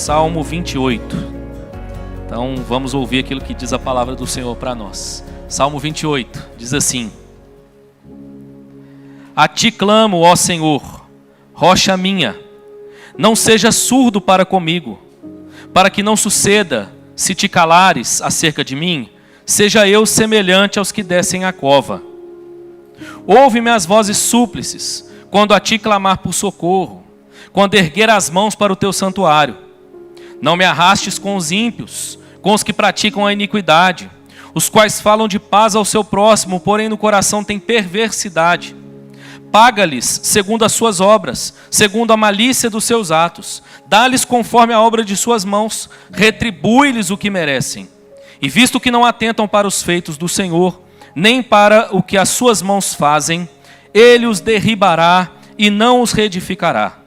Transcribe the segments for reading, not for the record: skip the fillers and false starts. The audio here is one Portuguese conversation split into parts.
Salmo 28. Então vamos ouvir aquilo que diz a palavra do Senhor para nós. Salmo 28 diz assim: A ti clamo, ó Senhor, rocha minha, não seja surdo para comigo, para que não suceda, se te calares acerca de mim, seja eu semelhante aos que descem a cova. Ouve-me as vozes súplices, quando a ti clamar por socorro, quando erguer as mãos para o teu santuário. Não me arrastes com os ímpios, com os que praticam a iniquidade, os quais falam de paz ao seu próximo, porém no coração têm perversidade. Paga-lhes segundo as suas obras, segundo a malícia dos seus atos. Dá-lhes conforme a obra de suas mãos, retribui-lhes o que merecem. E visto que não atentam para os feitos do Senhor, nem para o que as suas mãos fazem, ele os derribará e não os reedificará.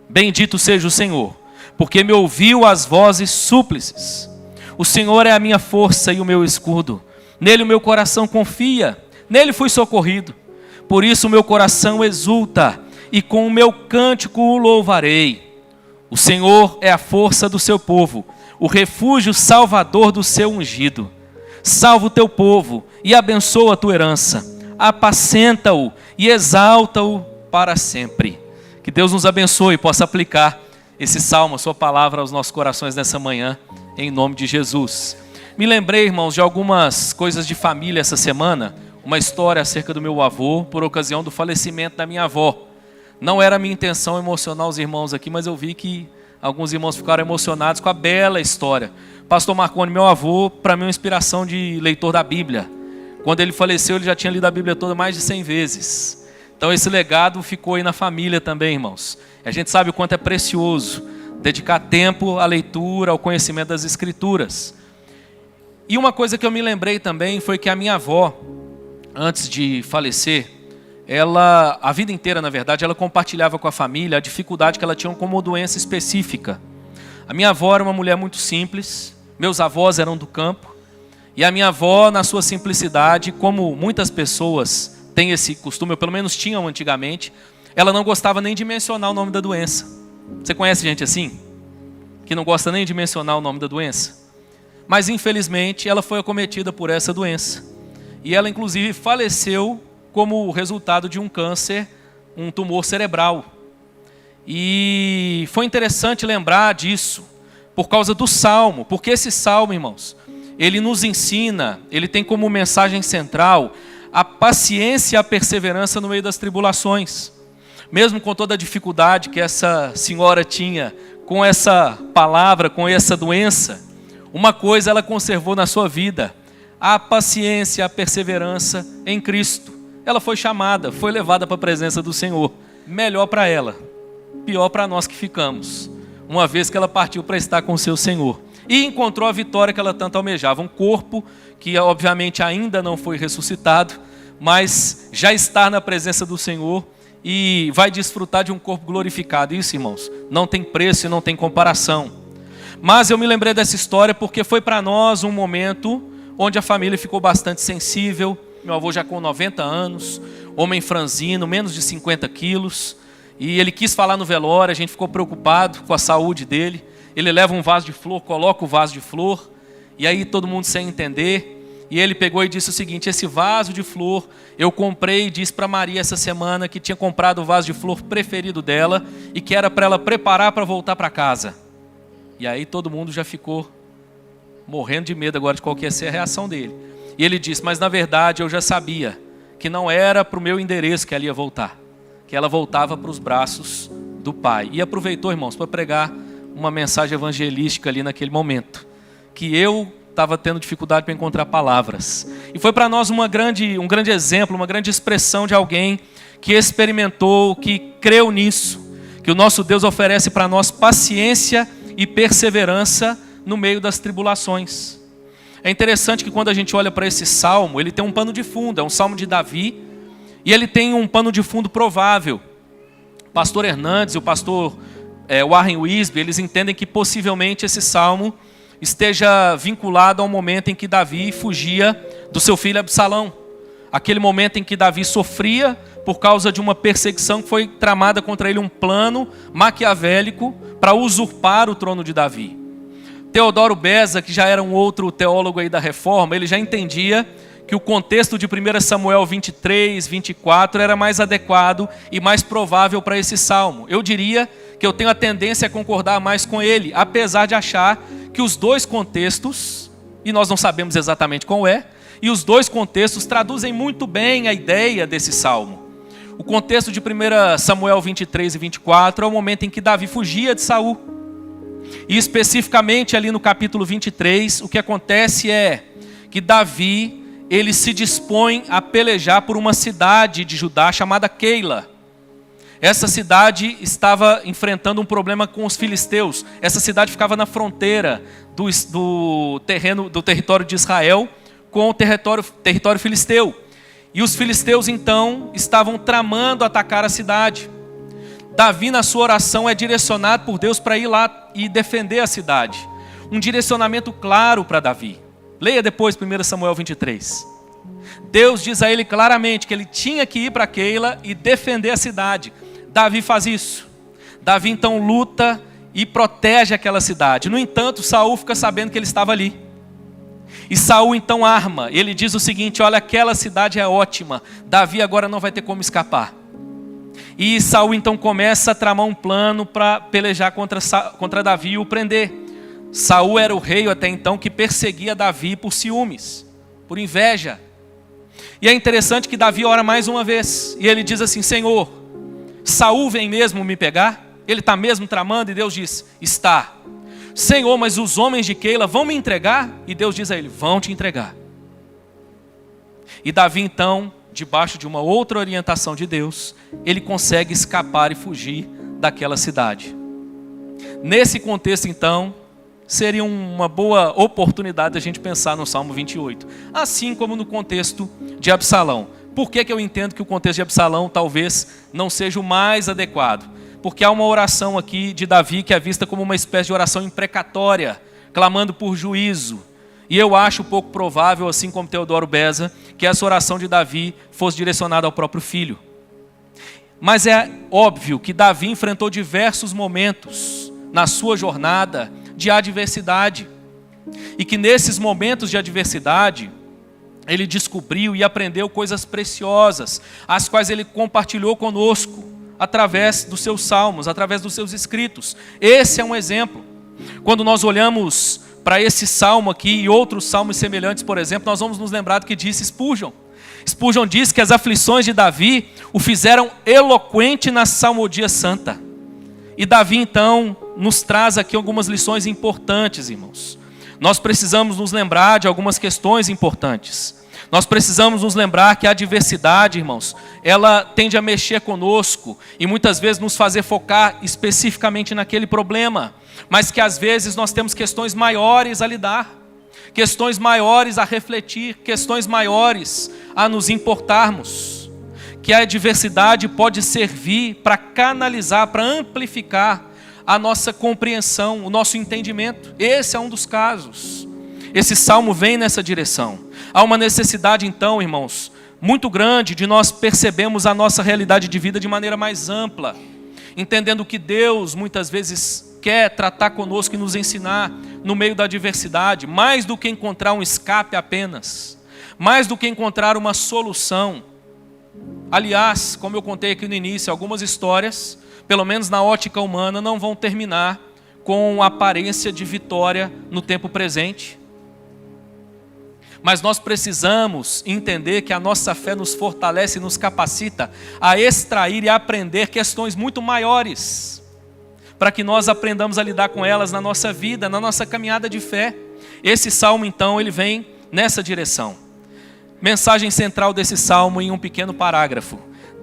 Bendito seja o Senhor, porque me ouviu as vozes súplices. O Senhor é a minha força e o meu escudo. Nele o meu coração confia, nele fui socorrido. Por isso o meu coração exulta, e com o meu cântico o louvarei. O Senhor é a força do seu povo, o refúgio salvador do seu ungido. Salva o teu povo e abençoa a tua herança. Apacenta-o e exalta-o para sempre. Que Deus nos abençoe e possa aplicar esse salmo, a sua palavra, aos nossos corações nessa manhã, em nome de Jesus. Me lembrei, irmãos, de algumas coisas de família essa semana. Uma história acerca do meu avô, por ocasião do falecimento da minha avó. Não era a minha intenção emocionar os irmãos aqui, mas eu vi que alguns irmãos ficaram emocionados com a bela história. Pastor Marconi, meu avô, para mim é uma inspiração de leitor da Bíblia. Quando ele faleceu, ele já tinha lido a Bíblia toda mais de 100 vezes. Então esse legado ficou aí na família também, irmãos. A gente sabe o quanto é precioso dedicar tempo à leitura, ao conhecimento das Escrituras. E uma coisa que eu me lembrei também foi que a minha avó, antes de falecer, ela, a vida inteira, na verdade, ela compartilhava com a família a dificuldade que ela tinha com uma doença específica. A minha avó era uma mulher muito simples, meus avós eram do campo, e a minha avó, na sua simplicidade, como muitas pessoas têm esse costume, ou pelo menos tinham antigamente, ela não gostava nem de mencionar o nome da doença. Você conhece gente assim? Que não gosta nem de mencionar o nome da doença? Mas, infelizmente, ela foi acometida por essa doença. E ela, inclusive, faleceu como resultado de um câncer, um tumor cerebral. E foi interessante lembrar disso, por causa do Salmo, porque esse Salmo, irmãos, ele nos ensina, ele tem como mensagem central a paciência e a perseverança no meio das tribulações. Mesmo com toda a dificuldade que essa senhora tinha com essa palavra, com essa doença, uma coisa ela conservou na sua vida: a paciência, a perseverança em Cristo. Ela foi chamada, foi levada para a presença do Senhor. Melhor para ela, pior para nós que ficamos, uma vez que ela partiu para estar com o seu Senhor. E encontrou a vitória que ela tanto almejava. Um corpo que obviamente ainda não foi ressuscitado, mas já está na presença do Senhor e vai desfrutar de um corpo glorificado. Isso, irmãos, não tem preço e não tem comparação. Mas eu me lembrei dessa história porque foi para nós um momento onde a família ficou bastante sensível. Meu avô já com 90 anos, homem franzino, menos de 50 quilos. E ele quis falar no velório, a gente ficou preocupado com a saúde dele. Ele leva um vaso de flor, coloca o vaso de flor. E aí todo mundo sem entender. E ele pegou e disse o seguinte: esse vaso de flor eu comprei, e disse para Maria essa semana que tinha comprado o vaso de flor preferido dela e que era para ela preparar para voltar para casa. E aí todo mundo já ficou morrendo de medo agora de qual que ia ser a reação dele. E ele disse: mas na verdade eu já sabia que não era para o meu endereço que ela ia voltar, que ela voltava para os braços do Pai. E aproveitou, irmãos, para pregar uma mensagem evangelística ali naquele momento, que eu estava tendo dificuldade para encontrar palavras. E foi para nós um grande exemplo, uma grande expressão de alguém que experimentou, que creu nisso, que o nosso Deus oferece para nós paciência e perseverança no meio das tribulações. É interessante que quando a gente olha para esse salmo, ele tem um pano de fundo, é um salmo de Davi, e ele tem um pano de fundo provável. O pastor Hernandes e o pastor Warren Wisby, eles entendem que possivelmente esse salmo esteja vinculado ao momento em que Davi fugia do seu filho Absalão. Aquele momento em que Davi sofria por causa de uma perseguição que foi tramada contra ele, um plano maquiavélico para usurpar o trono de Davi. Teodoro Beza, que já era um outro teólogo aí da Reforma, ele já entendia que o contexto de 1 Samuel 23, 24 era mais adequado e mais provável para esse salmo. Eu diria que eu tenho a tendência a concordar mais com ele, apesar de achar que os dois contextos, e nós não sabemos exatamente qual é, e os dois contextos traduzem muito bem a ideia desse salmo. O contexto de 1 Samuel 23 e 24 é o momento em que Davi fugia de Saul. E especificamente ali no capítulo 23, o que acontece é que Davi, ele se dispõe a pelejar por uma cidade de Judá chamada Keila. Essa cidade estava enfrentando um problema com os filisteus. Essa cidade ficava na fronteira do território de Israel com o território filisteu. E os filisteus então estavam tramando atacar a cidade. Davi, na sua oração, é direcionado por Deus para ir lá e defender a cidade. Um direcionamento claro para Davi. Leia depois 1 Samuel 23. Deus diz a ele claramente que ele tinha que ir para Keila e defender a cidade. Davi faz isso. Davi então luta e protege aquela cidade. No entanto, Saul fica sabendo que ele estava ali. E Saul então arma. Ele diz o seguinte: olha, aquela cidade é ótima. Davi agora não vai ter como escapar. E Saul então começa a tramar um plano para pelejar contra Davi e o prender. Saul era o rei até então que perseguia Davi por ciúmes, por inveja. E é interessante que Davi ora mais uma vez. E ele diz assim: Senhor, Saul vem mesmo me pegar? Ele está mesmo tramando? E Deus diz: está. Senhor, mas os homens de Keila vão me entregar? E Deus diz a ele: vão te entregar. E Davi então, debaixo de uma outra orientação de Deus, ele consegue escapar e fugir daquela cidade. Nesse contexto então, seria uma boa oportunidade a gente pensar no Salmo 28, assim como no contexto de Absalão. Por que eu entendo que o contexto de Absalão talvez não seja o mais adequado? Porque há uma oração aqui de Davi que é vista como uma espécie de oração imprecatória, clamando por juízo. E eu acho pouco provável, assim como Teodoro Beza, que essa oração de Davi fosse direcionada ao próprio filho. Mas é óbvio que Davi enfrentou diversos momentos na sua jornada de adversidade. E que nesses momentos de adversidade, ele descobriu e aprendeu coisas preciosas, as quais ele compartilhou conosco, através dos seus salmos, através dos seus escritos. Esse é um exemplo. Quando nós olhamos para esse salmo aqui e outros salmos semelhantes, por exemplo, nós vamos nos lembrar do que disse Spurgeon. Spurgeon diz que as aflições de Davi o fizeram eloquente na salmodia santa. E Davi então nos traz aqui algumas lições importantes, irmãos. Nós precisamos nos lembrar de algumas questões importantes. Nós precisamos nos lembrar que a adversidade, irmãos, ela tende a mexer conosco e muitas vezes nos fazer focar especificamente naquele problema, mas que às vezes nós temos questões maiores a lidar, questões maiores a refletir, questões maiores a nos importarmos, que a adversidade pode servir para canalizar, para amplificar a nossa compreensão, o nosso entendimento. Esse é um dos casos. Esse salmo vem nessa direção. Há uma necessidade então, irmãos, muito grande de nós percebermos a nossa realidade de vida de maneira mais ampla, entendendo que Deus muitas vezes quer tratar conosco e nos ensinar no meio da adversidade, mais do que encontrar um escape apenas, mais do que encontrar uma solução. Aliás, como eu contei aqui no início, algumas histórias, pelo menos na ótica humana, não vão terminar com aparência de vitória no tempo presente. Mas nós precisamos entender que a nossa fé nos fortalece e nos capacita a extrair e a aprender questões muito maiores, para que nós aprendamos a lidar com elas na nossa vida, na nossa caminhada de fé. Esse salmo então, ele vem nessa direção. Mensagem central desse salmo em um pequeno parágrafo: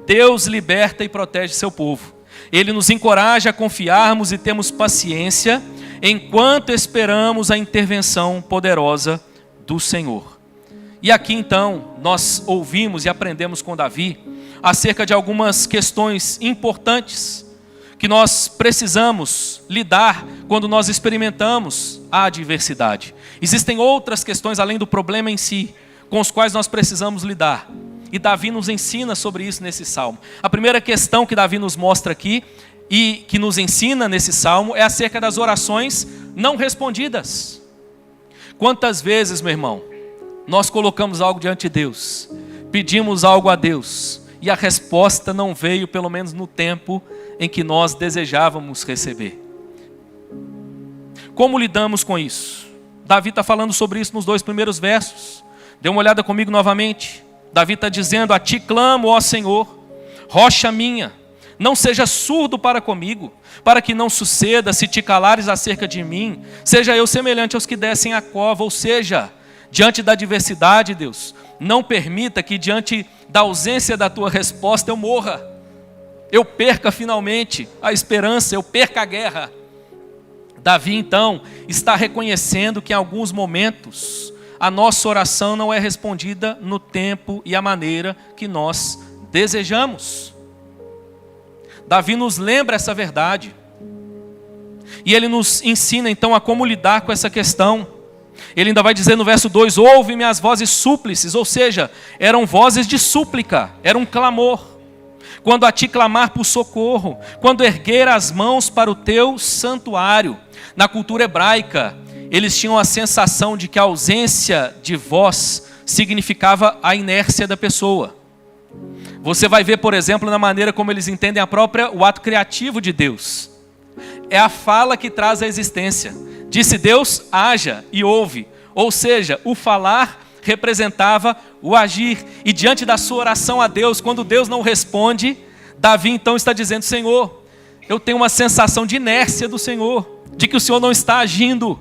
Deus liberta e protege seu povo. Ele nos encoraja a confiarmos e termos paciência enquanto esperamos a intervenção poderosa do Senhor. E aqui então nós ouvimos e aprendemos com Davi acerca de algumas questões importantes que nós precisamos lidar quando nós experimentamos a adversidade. Existem outras questões além do problema em si, com os quais nós precisamos lidar. E Davi nos ensina sobre isso nesse salmo. A primeira questão que Davi nos mostra aqui e que nos ensina nesse salmo é acerca das orações não respondidas. Quantas vezes, meu irmão, nós colocamos algo diante de Deus, pedimos algo a Deus e a resposta não veio, pelo menos no tempo em que nós desejávamos receber? Como lidamos com isso? Davi está falando sobre isso nos 2 primeiros versos. Dê uma olhada comigo novamente. Davi está dizendo: a ti clamo, ó Senhor, rocha minha, não seja surdo para comigo, para que não suceda, se te calares acerca de mim, seja eu semelhante aos que descem a cova. Ou seja, diante da adversidade, Deus, não permita que diante da ausência da tua resposta eu morra, eu perca finalmente a esperança, eu perca a guerra. Davi então está reconhecendo que em alguns momentos a nossa oração não é respondida no tempo e a maneira que nós desejamos. Davi nos lembra essa verdade. E ele nos ensina então a como lidar com essa questão. Ele ainda vai dizer no verso 2: ouve-me as vozes súplices, ou seja, eram vozes de súplica, era um clamor. Quando a ti clamar por socorro, quando erguer as mãos para o teu santuário. Na cultura hebraica, eles tinham a sensação de que a ausência de voz significava a inércia da pessoa. Você vai ver, por exemplo, na maneira como eles entendem o ato criativo de Deus. É a fala que traz a existência. Disse Deus, haja e ouve. Ou seja, o falar representava o agir. E diante da sua oração a Deus, quando Deus não responde, Davi então está dizendo: Senhor, eu tenho uma sensação de inércia do Senhor, de que o Senhor não está agindo.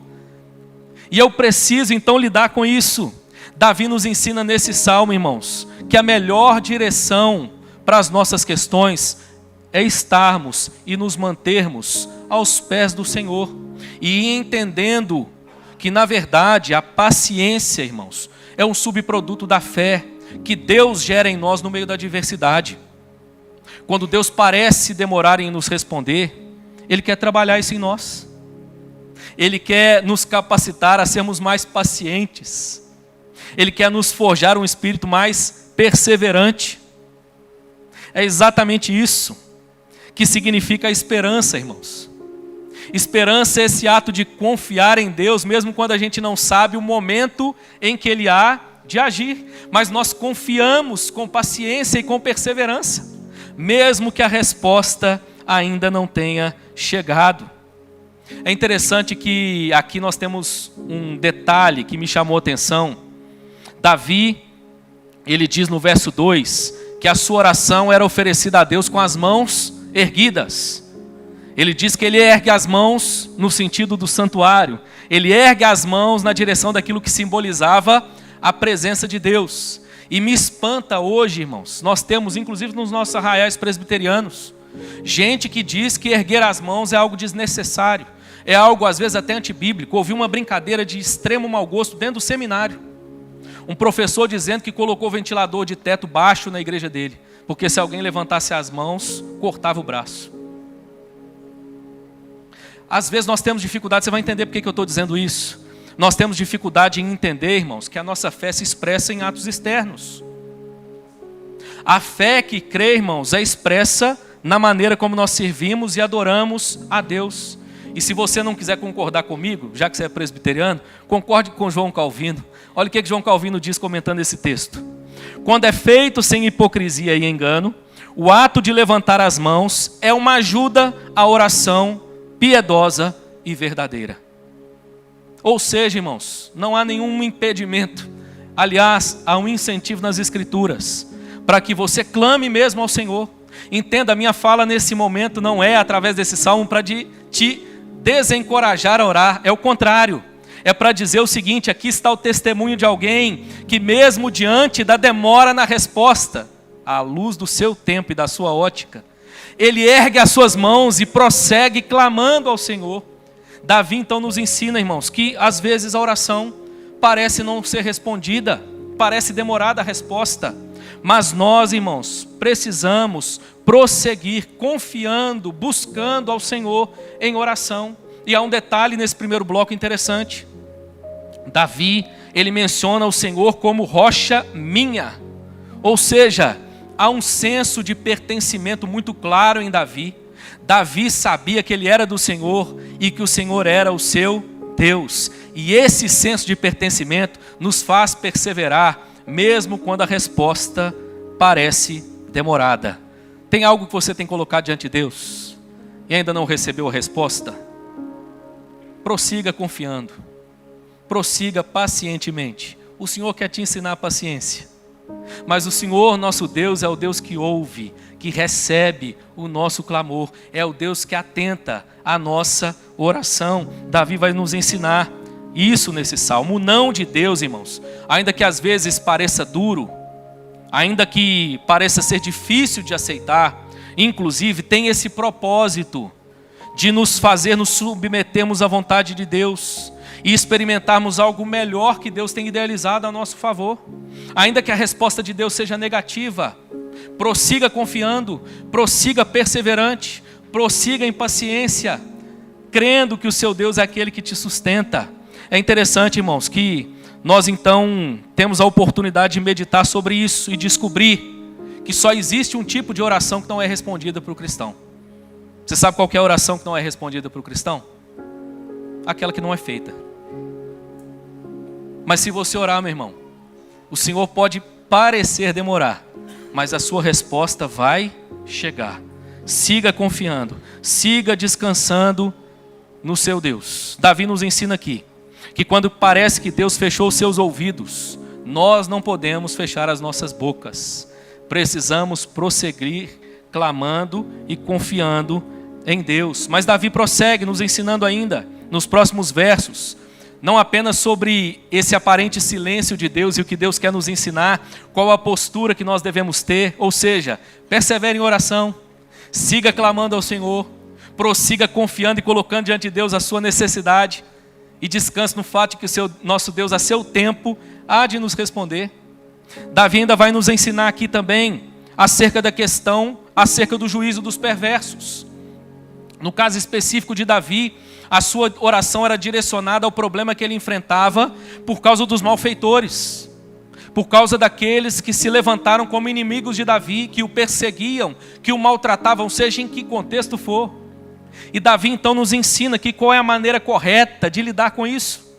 E eu preciso então lidar com isso. Davi nos ensina nesse salmo, irmãos, que a melhor direção para as nossas questões é estarmos e nos mantermos aos pés do Senhor. E entendendo que na verdade a paciência, irmãos, é um subproduto da fé que Deus gera em nós no meio da adversidade. Quando Deus parece demorar em nos responder, Ele quer trabalhar isso em nós. Ele quer nos capacitar a sermos mais pacientes. Ele quer nos forjar um espírito mais perseverante. É exatamente isso que significa a esperança, irmãos. Esperança é esse ato de confiar em Deus, mesmo quando a gente não sabe o momento em que Ele há de agir. Mas nós confiamos com paciência e com perseverança, mesmo que a resposta ainda não tenha chegado. É interessante que aqui nós temos um detalhe que me chamou a atenção. Davi, ele diz no verso 2, que a sua oração era oferecida a Deus com as mãos erguidas. Ele diz que ele ergue as mãos no sentido do santuário. Ele ergue as mãos na direção daquilo que simbolizava a presença de Deus. E me espanta hoje, irmãos, nós temos, inclusive nos nossos arraiais presbiterianos, gente que diz que erguer as mãos é algo desnecessário. É algo às vezes até antibíblico. Ouvi uma brincadeira de extremo mau gosto dentro do seminário. Um professor dizendo que colocou ventilador de teto baixo na igreja dele, porque se alguém levantasse as mãos, cortava o braço. Às vezes nós temos dificuldade, você vai entender por que eu estou dizendo isso. Nós temos dificuldade em entender, irmãos, que a nossa fé se expressa em atos externos. A fé que crê, irmãos, é expressa na maneira como nós servimos e adoramos a Deus. E se você não quiser concordar comigo, já que você é presbiteriano, concorde com João Calvino. Olha o que João Calvino diz comentando esse texto. Quando é feito sem hipocrisia e engano, o ato de levantar as mãos é uma ajuda à oração piedosa e verdadeira. Ou seja, irmãos, não há nenhum impedimento. Aliás, há um incentivo nas Escrituras para que você clame mesmo ao Senhor. Entenda, a minha fala nesse momento não é através desse salmo para te desencorajar a orar. É o contrário. É para dizer o seguinte: aqui está o testemunho de alguém que mesmo diante da demora na resposta, à luz do seu tempo e da sua ótica, ele ergue as suas mãos e prossegue clamando ao Senhor. Davi então nos ensina, irmãos, que às vezes a oração parece não ser respondida, parece demorada a resposta, mas nós, irmãos, precisamos prosseguir confiando, buscando ao Senhor em oração. E há um detalhe nesse primeiro bloco interessante. Davi, ele menciona o Senhor como rocha minha. Ou seja, há um senso de pertencimento muito claro em Davi. Davi sabia que ele era do Senhor e que o Senhor era o seu Deus. E esse senso de pertencimento nos faz perseverar, mesmo quando a resposta parece demorada. Tem algo que você tem colocado diante de Deus e ainda não recebeu a resposta? Prossiga confiando. Prossiga pacientemente. O Senhor quer te ensinar a paciência. Mas o Senhor, nosso Deus, é o Deus que ouve, que recebe o nosso clamor. É o Deus que atenta à nossa oração. Davi vai nos ensinar isso nesse salmo. O não de Deus, irmãos, ainda que às vezes pareça duro, ainda que pareça ser difícil de aceitar, inclusive tem esse propósito de nos fazer nos submetermos à vontade de Deus e experimentarmos algo melhor que Deus tem idealizado a nosso favor. Ainda que a resposta de Deus seja negativa, prossiga confiando, prossiga perseverante, prossiga em paciência, crendo que o seu Deus é aquele que te sustenta. É interessante, irmãos, que nós então temos a oportunidade de meditar sobre isso e descobrir que só existe um tipo de oração que não é respondida para o cristão. Você sabe qual que é a oração que não é respondida para o cristão? Aquela que não é feita. Mas se você orar, meu irmão, o Senhor pode parecer demorar, mas a sua resposta vai chegar. Siga confiando, siga descansando no seu Deus. Davi nos ensina aqui que quando parece que Deus fechou os seus ouvidos, nós não podemos fechar as nossas bocas. Precisamos prosseguir clamando e confiando em Deus. Mas Davi prossegue nos ensinando ainda, nos próximos versos, não apenas sobre esse aparente silêncio de Deus e o que Deus quer nos ensinar, qual a postura que nós devemos ter, ou seja, persevere em oração, siga clamando ao Senhor, prossiga confiando e colocando diante de Deus a sua necessidade e descanse no fato de que nosso Deus, a seu tempo, há de nos responder. Davi ainda vai nos ensinar aqui também acerca da questão, acerca do juízo dos perversos. No caso específico de Davi, a sua oração era direcionada ao problema que ele enfrentava por causa dos malfeitores, por causa daqueles que se levantaram como inimigos de Davi, que o perseguiam, que o maltratavam, seja em que contexto for. E Davi então nos ensina aqui qual é a maneira correta de lidar com isso.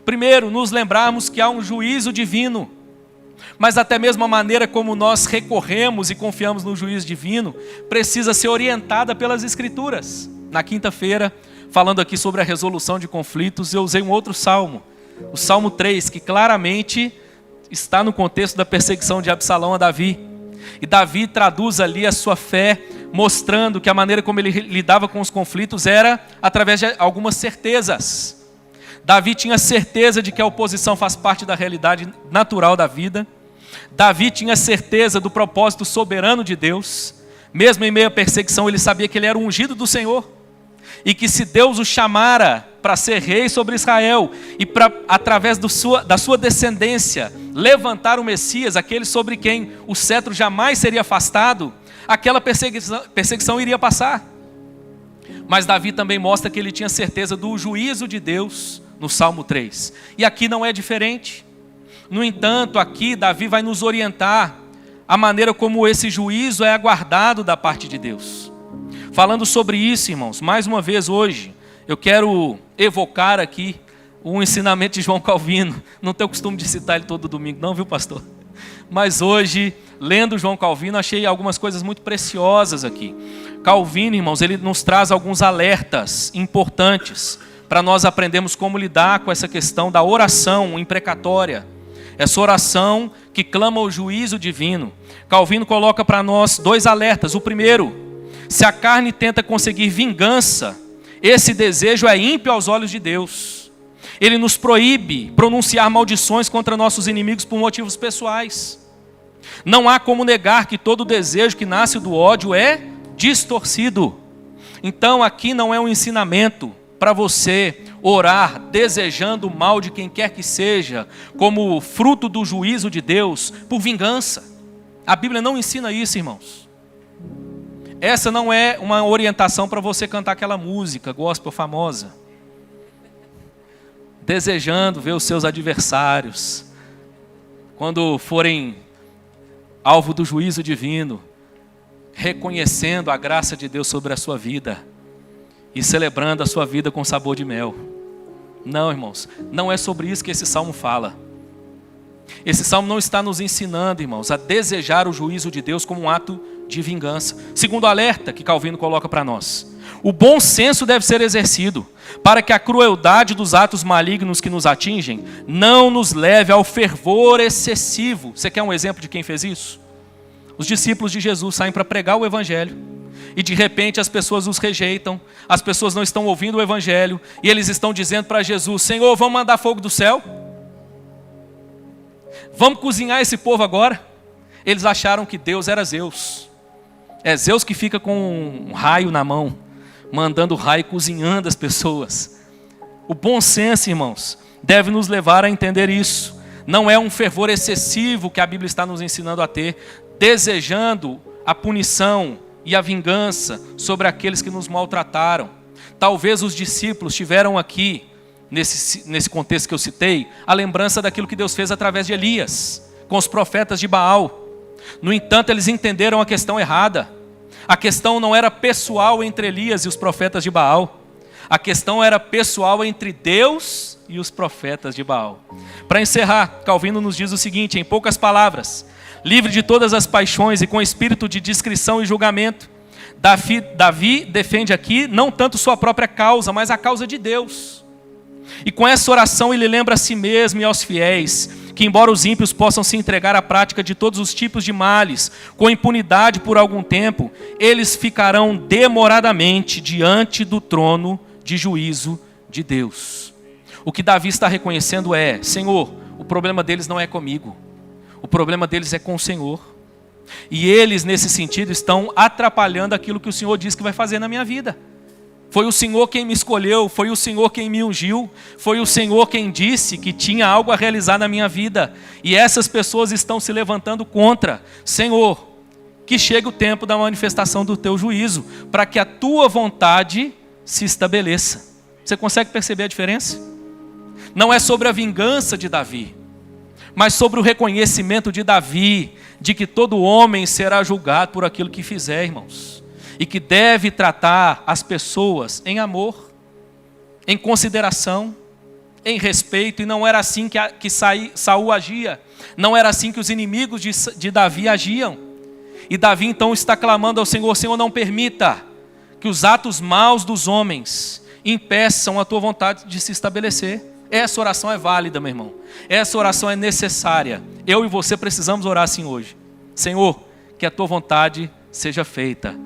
Primeiro, nos lembrarmos que há um juízo divino, mas até mesmo a maneira como nós recorremos e confiamos no juízo divino precisa ser orientada pelas Escrituras. Na quinta-feira, falando aqui sobre a resolução de conflitos, eu usei um outro salmo, o Salmo 3, que claramente está no contexto da perseguição de Absalão a Davi. E Davi traduz ali a sua fé, mostrando que a maneira como ele lidava com os conflitos era através de algumas certezas. Davi tinha certeza de que a oposição faz parte da realidade natural da vida. Davi tinha certeza do propósito soberano de Deus. Mesmo em meio à perseguição, ele sabia que ele era o ungido do Senhor. E que se Deus o chamara para ser rei sobre Israel e para, através da sua descendência, levantar o Messias, aquele sobre quem o cetro jamais seria afastado, aquela perseguição iria passar. Mas Davi também mostra que ele tinha certeza do juízo de Deus no Salmo 3. E aqui não é diferente. No entanto, aqui Davi vai nos orientar a maneira como esse juízo é aguardado da parte de Deus. Falando sobre isso, irmãos, mais uma vez hoje, eu quero evocar aqui o ensinamento de João Calvino. Não tenho o costume de citar ele todo domingo, não, viu, pastor? Mas hoje, lendo João Calvino, achei algumas coisas muito preciosas aqui. Calvino, irmãos, ele nos traz alguns alertas importantes para nós aprendermos como lidar com essa questão da oração imprecatória. Essa oração que clama o juízo divino. Calvino coloca para nós dois alertas. O primeiro, se a carne tenta conseguir vingança, esse desejo é ímpio aos olhos de Deus. Ele nos proíbe pronunciar maldições contra nossos inimigos por motivos pessoais. Não há como negar que todo desejo que nasce do ódio é distorcido. Então aqui não é um ensinamento para você orar desejando o mal de quem quer que seja, como fruto do juízo de Deus, por vingança. A Bíblia não ensina isso, irmãos. Essa não é uma orientação para você cantar aquela música gospel famosa, desejando ver os seus adversários, quando forem alvo do juízo divino, reconhecendo a graça de Deus sobre a sua vida e celebrando a sua vida com sabor de mel. Não, irmãos, não é sobre isso que esse salmo fala. Esse salmo não está nos ensinando, irmãos, a desejar o juízo de Deus como um ato de vingança. Segundo o alerta que Calvino coloca para nós, o bom senso deve ser exercido para que a crueldade dos atos malignos que nos atingem não nos leve ao fervor excessivo. Você quer um exemplo de quem fez isso? Os discípulos de Jesus saem para pregar o evangelho e de repente as pessoas os rejeitam, as pessoas não estão ouvindo o evangelho e eles estão dizendo para Jesus: Senhor, vamos mandar fogo do céu? Vamos cozinhar esse povo agora? Eles acharam que Deus era Zeus. É Zeus que fica com um raio na mão, mandando raio, cozinhando as pessoas. O bom senso, irmãos, deve nos levar a entender isso. Não é um fervor excessivo que a Bíblia está nos ensinando a ter, desejando a punição e a vingança sobre aqueles que nos maltrataram. Talvez os discípulos tiveram aqui, nesse contexto que eu citei, a lembrança daquilo que Deus fez através de Elias, com os profetas de Baal. No entanto, eles entenderam a questão errada. A questão não era pessoal entre Elias e os profetas de Baal. A questão era pessoal entre Deus e os profetas de Baal. Para encerrar, Calvino nos diz o seguinte, em poucas palavras: livre de todas as paixões e com espírito de discrição e julgamento, Davi defende aqui não tanto sua própria causa, mas a causa de Deus. E com essa oração ele lembra a si mesmo e aos fiéis que, embora os ímpios possam se entregar à prática de todos os tipos de males com impunidade por algum tempo, eles ficarão demoradamente diante do trono de juízo de Deus. O que Davi está reconhecendo é: Senhor, o problema deles não é comigo, o problema deles é com o Senhor. E eles, nesse sentido, estão atrapalhando aquilo que o Senhor diz que vai fazer na minha vida. Foi o Senhor quem me escolheu, foi o Senhor quem me ungiu, foi o Senhor quem disse que tinha algo a realizar na minha vida. E essas pessoas estão se levantando contra. Senhor, que chegue o tempo da manifestação do teu juízo, para que a tua vontade se estabeleça. Você consegue perceber a diferença? Não é sobre a vingança de Davi, mas sobre o reconhecimento de Davi, de que todo homem será julgado por aquilo que fizer, irmãos. E que deve tratar as pessoas em amor, em consideração, em respeito. E não era assim que Saul agia. Não era assim que os inimigos de Davi agiam. E Davi então está clamando ao Senhor: Senhor, não permita que os atos maus dos homens impeçam a tua vontade de se estabelecer. Essa oração é válida, meu irmão. Essa oração é necessária. Eu e você precisamos orar assim hoje. Senhor, que a tua vontade seja feita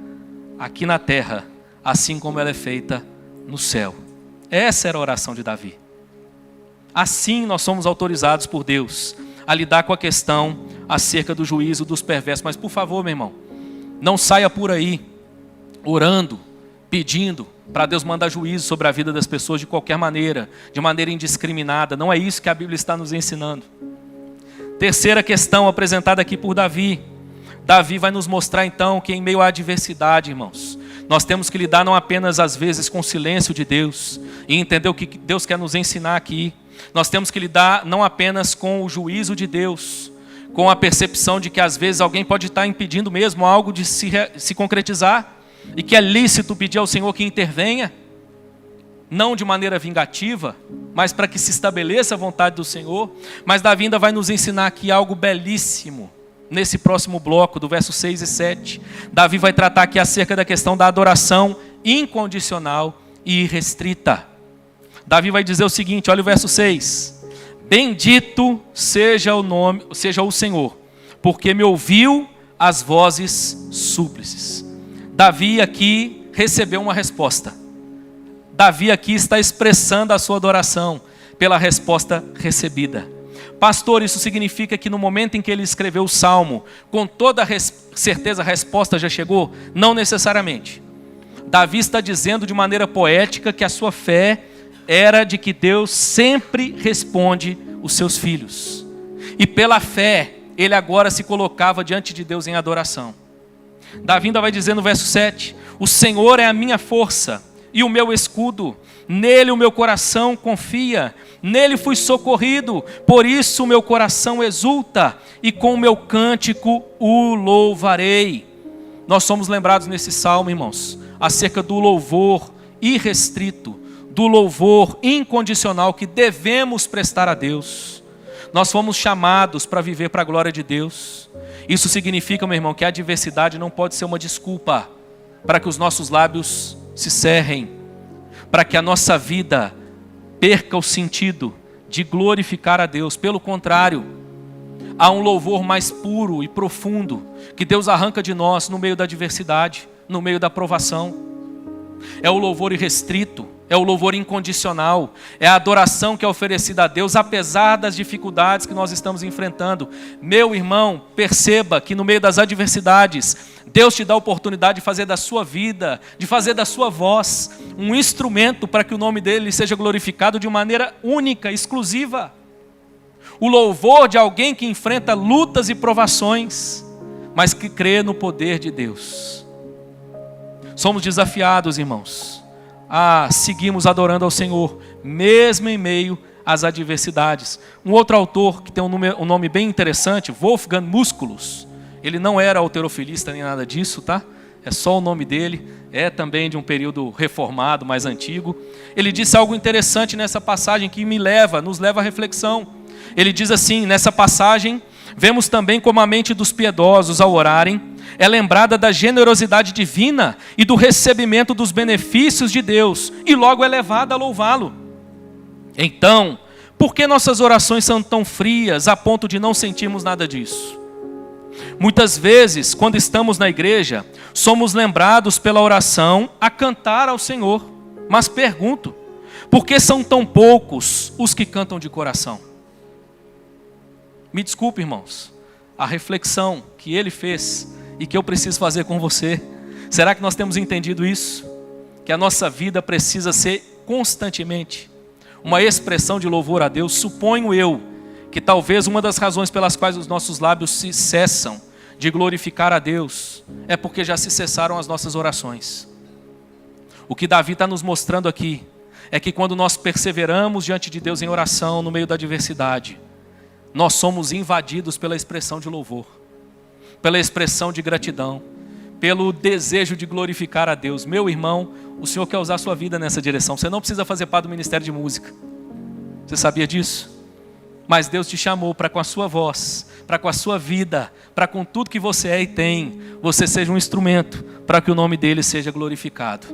aqui na terra, assim como ela é feita no céu. Essa era a oração de Davi. Assim nós somos autorizados por Deus a lidar com a questão acerca do juízo dos perversos. Mas por favor, meu irmão, não saia por aí orando, pedindo para Deus mandar juízo sobre a vida das pessoas de qualquer maneira, de maneira indiscriminada. Não é isso que a Bíblia está nos ensinando. Terceira questão apresentada aqui por Davi. Davi vai nos mostrar então que em meio à adversidade, irmãos, nós temos que lidar não apenas às vezes com o silêncio de Deus e entender o que Deus quer nos ensinar aqui. Nós temos que lidar não apenas com o juízo de Deus, com a percepção de que às vezes alguém pode estar impedindo mesmo algo de se concretizar e que é lícito pedir ao Senhor que intervenha, não de maneira vingativa, mas para que se estabeleça a vontade do Senhor. Mas Davi ainda vai nos ensinar aqui algo belíssimo. Nesse próximo bloco, do verso 6 e 7, Davi vai tratar aqui acerca da questão da adoração incondicional e irrestrita. Davi vai dizer o seguinte, olha o verso 6. Bendito seja o Senhor, porque me ouviu as vozes súplices. Davi aqui recebeu uma resposta. Davi aqui está expressando a sua adoração pela resposta recebida. Pastor, isso significa que no momento em que ele escreveu o Salmo, com toda certeza a resposta já chegou? Não necessariamente. Davi está dizendo de maneira poética que a sua fé era de que Deus sempre responde os seus filhos. E pela fé, ele agora se colocava diante de Deus em adoração. Davi ainda vai dizer no verso 7, o Senhor é a minha força e o meu escudo, nele o meu coração confia, nele fui socorrido, por isso meu coração exulta, e com o meu cântico o louvarei. Nós somos lembrados nesse salmo, irmãos, acerca do louvor irrestrito, do louvor incondicional que devemos prestar a Deus. Nós fomos chamados para viver para a glória de Deus. Isso significa, meu irmão, que a adversidade não pode ser uma desculpa para que os nossos lábios se cerrem, para que a nossa vida perca o sentido de glorificar a Deus. Pelo contrário, há um louvor mais puro e profundo que Deus arranca de nós no meio da adversidade, no meio da provação. É o louvor irrestrito, é o louvor incondicional, é a adoração que é oferecida a Deus, apesar das dificuldades que nós estamos enfrentando. Meu irmão, perceba que no meio das adversidades, Deus te dá a oportunidade de fazer da sua vida, de fazer da sua voz, um instrumento para que o nome dele seja glorificado de maneira única, exclusiva. O louvor de alguém que enfrenta lutas e provações, mas que crê no poder de Deus. Somos desafiados, irmãos, a seguirmos adorando ao Senhor, mesmo em meio às adversidades. Um outro autor que tem um nome bem interessante, Wolfgang Musculus, ele não era halterofilista nem nada disso, tá? É só o nome dele, é também de um período reformado, mais antigo. Ele disse algo interessante nessa passagem que nos leva à reflexão. Ele diz assim, nessa passagem, vemos também como a mente dos piedosos ao orarem é lembrada da generosidade divina e do recebimento dos benefícios de Deus, e logo é levada a louvá-lo. Então, por que nossas orações são tão frias a ponto de não sentirmos nada disso? Muitas vezes, quando estamos na igreja, somos lembrados pela oração a cantar ao Senhor. Mas pergunto, por que são tão poucos os que cantam de coração? Me desculpe, irmãos, a reflexão que ele fez e que eu preciso fazer com você. Será que nós temos entendido isso? Que a nossa vida precisa ser constantemente uma expressão de louvor a Deus. Suponho eu que talvez uma das razões pelas quais os nossos lábios se cessam de glorificar a Deus é porque já se cessaram as nossas orações. O que Davi está nos mostrando aqui é que quando nós perseveramos diante de Deus em oração no meio da adversidade, nós somos invadidos pela expressão de louvor, pela expressão de gratidão, pelo desejo de glorificar a Deus. Meu irmão, o Senhor quer usar a sua vida nessa direção. Você não precisa fazer parte do ministério de música. Você sabia disso? Mas Deus te chamou para com a sua voz, para com a sua vida, para com tudo que você é e tem, você seja um instrumento para que o nome dele seja glorificado.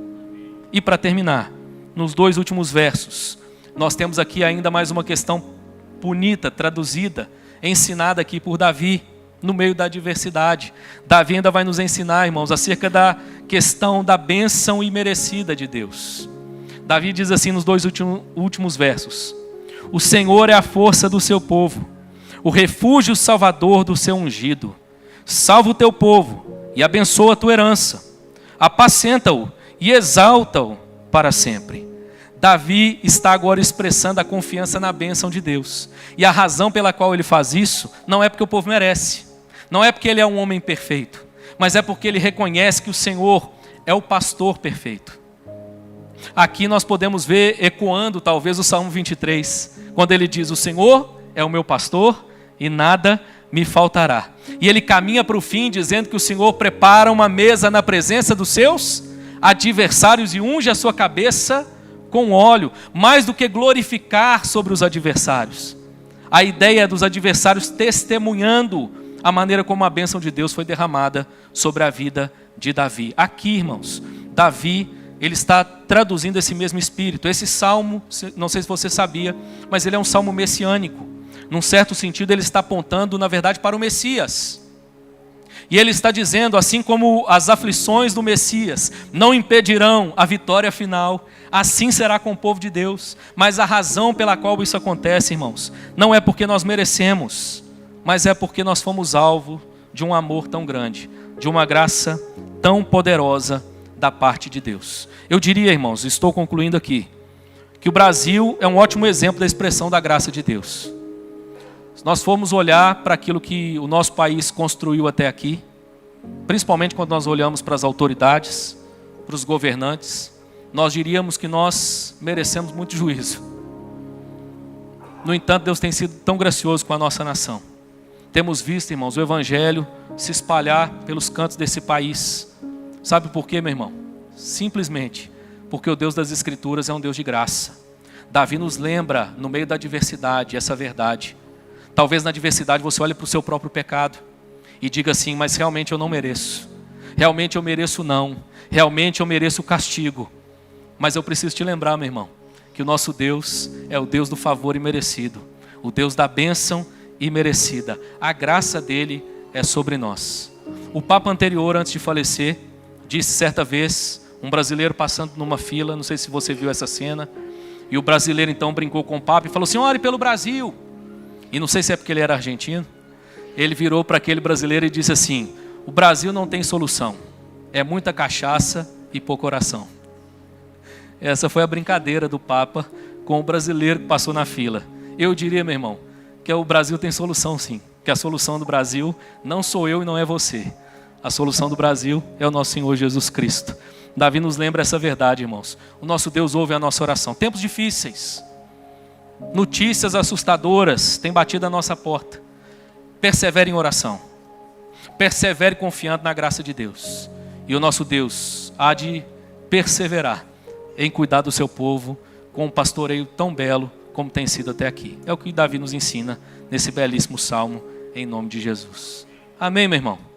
E para terminar, nos 2 últimos versos, nós temos aqui ainda mais uma questão bonita, traduzida, ensinada aqui por Davi, no meio da adversidade. Davi ainda vai nos ensinar, irmãos, acerca da questão da bênção imerecida de Deus. Davi diz assim nos 2 últimos versos: o Senhor é a força do seu povo, o refúgio salvador do seu ungido. Salva o teu povo e abençoa a tua herança. Apacenta-o e exalta-o para sempre. Davi está agora expressando a confiança na bênção de Deus. E a razão pela qual ele faz isso não é porque o povo merece, não é porque ele é um homem perfeito, mas é porque ele reconhece que o Senhor é o pastor perfeito. Aqui nós podemos ver ecoando talvez o Salmo 23, quando ele diz: o Senhor é o meu pastor e nada me faltará. E ele caminha para o fim dizendo que o Senhor prepara uma mesa na presença dos seus adversários e unge a sua cabeça com óleo. Mais do que glorificar sobre os adversários, a ideia dos adversários testemunhando a maneira como a bênção de Deus foi derramada sobre a vida de Davi. Aqui, irmãos, Davi, ele está traduzindo esse mesmo espírito. Esse salmo, não sei se você sabia, mas ele é um salmo messiânico. Num certo sentido, ele está apontando, na verdade, para o Messias. E ele está dizendo, assim como as aflições do Messias não impedirão a vitória final, assim será com o povo de Deus. Mas a razão pela qual isso acontece, irmãos, não é porque nós merecemos, mas é porque nós fomos alvo de um amor tão grande, de uma graça tão poderosa da parte de Deus. Eu diria, irmãos, estou concluindo aqui, que o Brasil é um ótimo exemplo da expressão da graça de Deus. Se nós formos olhar para aquilo que o nosso país construiu até aqui, principalmente quando nós olhamos para as autoridades, para os governantes, nós diríamos que nós merecemos muito juízo. No entanto, Deus tem sido tão gracioso com a nossa nação. Temos visto, irmãos, o Evangelho se espalhar pelos cantos desse país. Sabe por quê, meu irmão? Simplesmente porque o Deus das Escrituras é um Deus de graça. Davi nos lembra, no meio da adversidade, essa verdade. Talvez na adversidade você olhe para o seu próprio pecado e diga assim: mas realmente eu não mereço. Realmente eu mereço não. Realmente eu mereço o castigo. Mas eu preciso te lembrar, meu irmão, que o nosso Deus é o Deus do favor imerecido. O Deus da bênção imerecida. A graça dele é sobre nós. O Papa anterior, antes de falecer, disse certa vez, um brasileiro passando numa fila, não sei se você viu essa cena, e o brasileiro então brincou com o Papa e falou assim: ore pelo Brasil. E não sei se é porque ele era argentino, ele virou para aquele brasileiro e disse assim: o Brasil não tem solução, é muita cachaça e pouco oração. Essa foi a brincadeira do Papa com o brasileiro que passou na fila. Eu diria, meu irmão, que o Brasil tem solução sim, que a solução do Brasil não sou eu e não é você. A solução do Brasil é o nosso Senhor Jesus Cristo. Davi nos lembra essa verdade, irmãos. O nosso Deus ouve a nossa oração. Tempos difíceis, notícias assustadoras têm batido a nossa porta. Persevere em oração. Persevere confiando na graça de Deus. E o nosso Deus há de perseverar em cuidar do seu povo com um pastoreio tão belo como tem sido até aqui. É o que Davi nos ensina nesse belíssimo salmo, em nome de Jesus. Amém, meu irmão?